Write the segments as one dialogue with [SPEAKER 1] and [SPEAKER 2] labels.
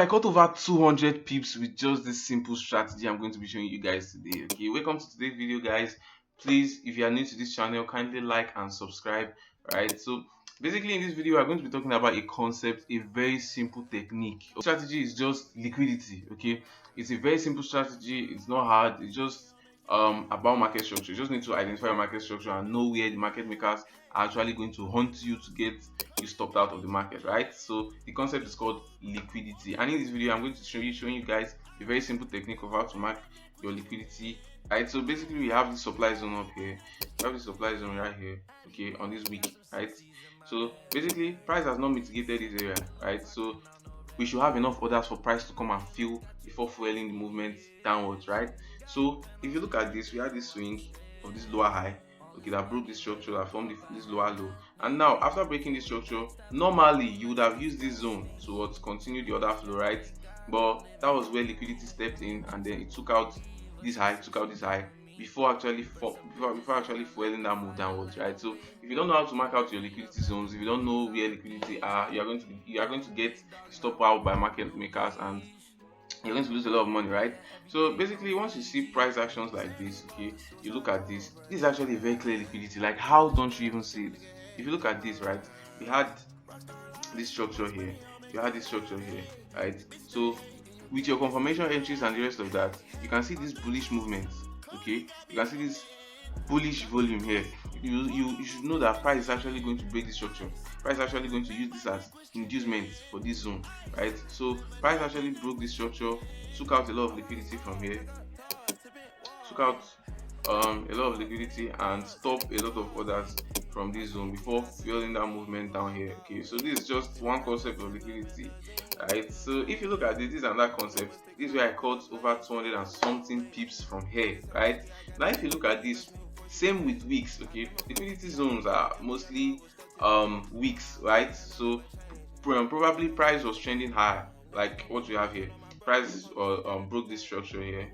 [SPEAKER 1] I got over 200 pips with just this simple strategy I'm going to be showing you guys today. Okay, welcome to today's video, guys. Please, if you are new to this channel, kindly like and subscribe. Right, so basically in this video we're going to be talking about a concept, a very simple technique. Strategy is just liquidity. Okay, it's a very simple strategy. It's not hard. It's just about market structure. You just need to identify your market structure and know where the market makers are actually going to hunt you to get you stopped out of the market, right? So the concept is called liquidity, and in this video I'm going to showing you guys a very simple technique of how to mark your liquidity. Right, so basically we have the supply zone up here, we have the supply zone right here, okay, on this week, right? So basically price has not mitigated this area, right? So we should have enough orders for price to come and fill before fueling the movement downwards, right? So if you look at this, we had this swing of this lower high, okay, that broke this structure, that formed this lower low, and now after breaking this structure, normally you would have used this zone to continue the order flow, right? But that was where liquidity stepped in, and then it took out this high, before actually fueling that move downwards, right? So if you don't know how to mark out your liquidity zones, if you don't know where liquidity are, you are going to get stopped out by market makers, and you're going to lose a lot of money, right? So basically once you see price actions like this, okay, you look at this is actually a very clear liquidity. Like, how don't you even see it? If you look at this, right, we had this structure here, right? So with your confirmation entries and the rest of that, you can see this bullish movement, okay, you can see this bullish volume here. You should know that price is actually going to break this structure. Price is actually going to use this as inducement for this zone, right? So price actually broke this structure, took out a lot of liquidity from here, took out a lot of liquidity and stopped a lot of orders from this zone before fueling that movement down here. Okay, so this is just one concept of liquidity, right? So if you look at this is another concept. This is where I caught over 200 and something pips from here, right? Now if you look at this, same with wicks, okay, liquidity zones are mostly wicks, right? So probably price was trending high, like what we have here. Price broke this structure here,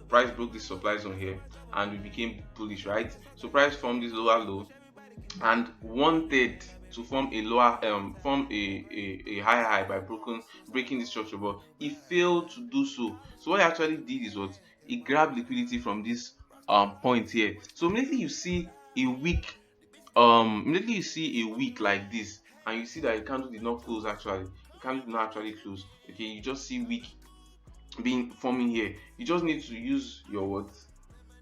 [SPEAKER 1] price broke this supply zone here, and we became bullish, right? So price formed this lower low and wanted to form a lower form a high high by breaking this structure, but he failed to do so. So what he actually did is what he grabbed liquidity from this point here. So immediately you see a week like this, and you see that the candle did not close. Actually the candle did not actually close, okay, you just see week being forming here. You just need to use your words.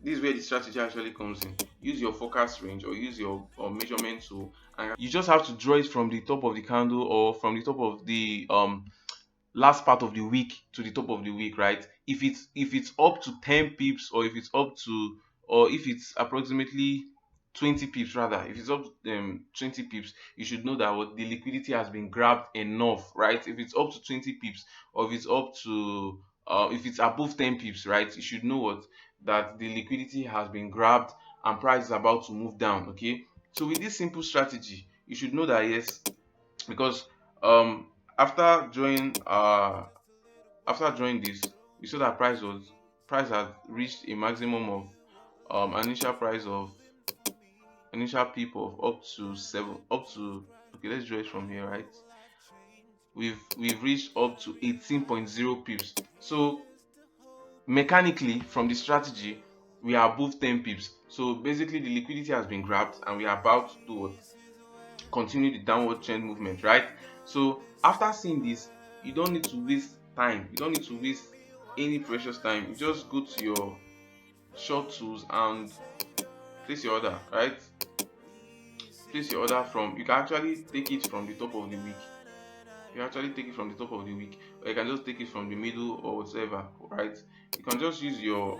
[SPEAKER 1] This is where the strategy actually comes in. Use your forecast range or use your measurement tool, and you just have to draw it from the top of the candle or from the top of the last part of the week to the top of the week, right? If it's up to 10 pips, or if it's approximately 20 pips, rather, if it's up to 20 pips, you should know that what the liquidity has been grabbed enough, right? If it's up to 20 pips, or if it's up to if it's above 10 pips, right, you should know what that the liquidity has been grabbed and price is about to move down. Okay, so with this simple strategy you should know that, yes, because after drawing this, we saw that price had reached a maximum of initial peak of up to okay, let's draw it from here, right? We've reached up to 18.0 pips. So mechanically from the strategy we are above 10 pips. So basically the liquidity has been grabbed and we are about to do what? Continue the downward trend movement, right? So after seeing this, you don't need to waste time, you don't need to waste any precious time. You just go to your short tools and place your order, right? Place your order from, you can actually take it from the top of the week. You actually take it from the top of the week, or you can just take it from the middle or whatever, right? You can just use your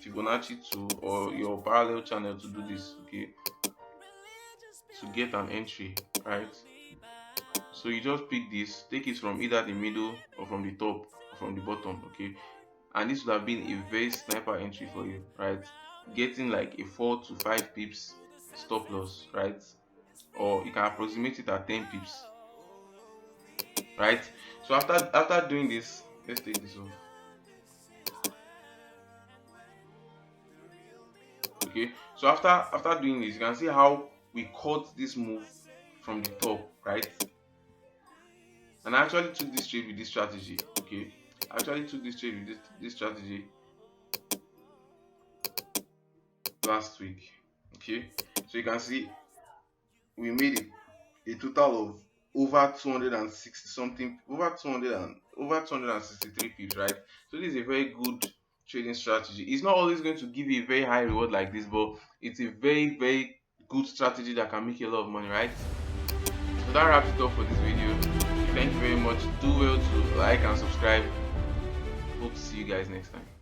[SPEAKER 1] Fibonacci tool or your parallel channel to do this, okay, to get an entry, right? So you just pick this, take it from either the middle or from the top or from the bottom, okay, and this would have been a very sniper entry for you, right? Getting like a 4 to 5 pips stop loss, right? Or you can approximate it at 10 pips, right? So after doing this, let's take this off. Okay, so after doing this, you can see how we caught this move from the top, right? And I actually took this trade with this strategy. Okay, I actually took this trade with this strategy last week. Okay, so you can see we made a total of over 260 something, over 263 pips, right? So this is a very good trading strategy. It's not always going to give you a very high reward like this, but it's a very good strategy that can make you a lot of money, right? So that wraps it up for this video. Thank you very much. Do well to like and subscribe. Hope to see you guys next time.